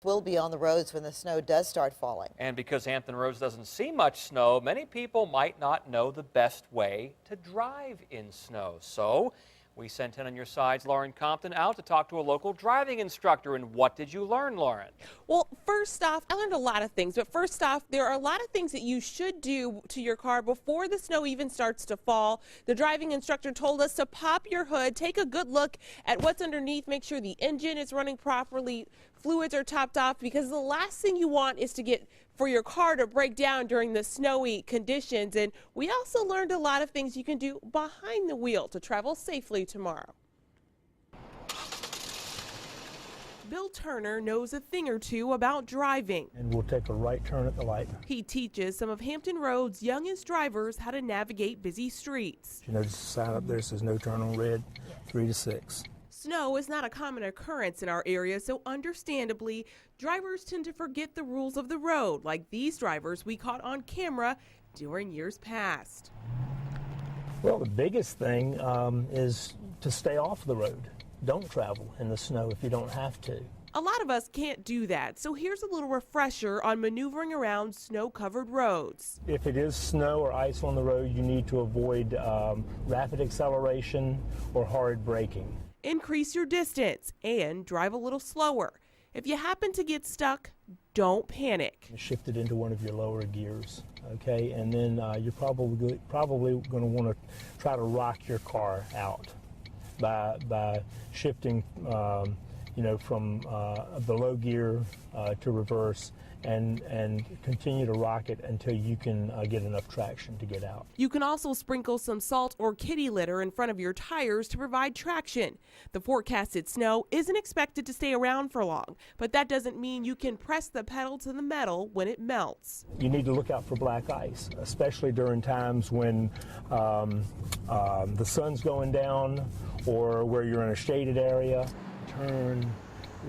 Will be on the roads when the snow does start falling. And because Hampton Roads doesn't see much snow, many people might not know the best way to drive in snow. So we sent 10 on your side's Lauren Compton out to talk to a local driving instructor. And what did you learn, Lauren? Well, first off, I learned a lot of things. But first off, there are a lot of things that you should do to your car before the snow even starts to fall. The driving instructor told us to pop your hood, take a good look at what's underneath, make sure the engine is running properly, fluids are topped off, because the last thing you want is for your car to break down during the snowy conditions. And we also learned a lot of things you can do behind the wheel to travel safely tomorrow. Bill Turner knows a thing or two about driving. And we'll take a right turn at the light. He teaches some of Hampton Road's youngest drivers how to navigate busy streets. You notice the sign up there says no turn on red, 3 to 6. Snow is not a common occurrence in our area, so understandably, drivers tend to forget the rules of the road, like these drivers we caught on camera during years past. Well, the biggest thing is to stay off the road. Don't travel in the snow if you don't have to. A lot of us can't do that, so here's a little refresher on maneuvering around snow-covered roads. If it is snow or ice on the road, you need to avoid rapid acceleration or hard braking. Increase your distance and drive a little slower. If you happen to get stuck, don't panic. Shift it into one of your lower gears, okay? And then you're probably going to want to try to rock your car out by shifting, from the low gear to reverse, and continue to rock it until you can get enough traction to get out. You can also sprinkle some salt or kitty litter in front of your tires to provide traction. The forecasted snow isn't expected to stay around for long, but that doesn't mean you can press the pedal to the metal when it melts. You need to look out for black ice, especially during times when the sun's going down or where you're in a shaded area. Turn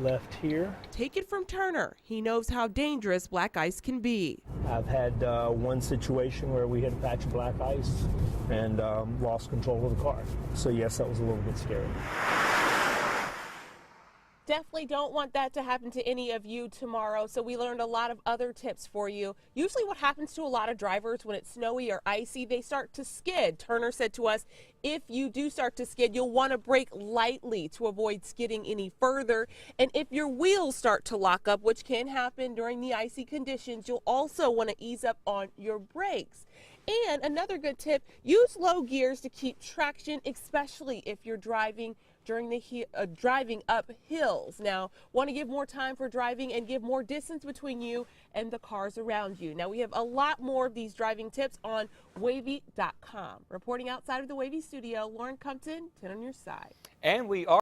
left here. Take it from Turner. He knows how dangerous black ice can be. I've had one situation where we hit a patch of black ice and lost control of the car. So yes, that was a little bit scary. Definitely don't want that to happen to any of you tomorrow, so we learned a lot of other tips for you. Usually what happens to a lot of drivers when it's snowy or icy, they start to skid. Turner said to us, if you do start to skid, you'll want to brake lightly to avoid skidding any further. And if your wheels start to lock up, which can happen during the icy conditions, you'll also want to ease up on your brakes. And another good tip, use low gears to keep traction, especially if you're driving during the driving up hills. Now, want to give more time for driving and give more distance between you and the cars around you. Now, we have a lot more of these driving tips on wavy.com. Reporting outside of the Wavy studio, Lauren Compton, 10 on your side. And we are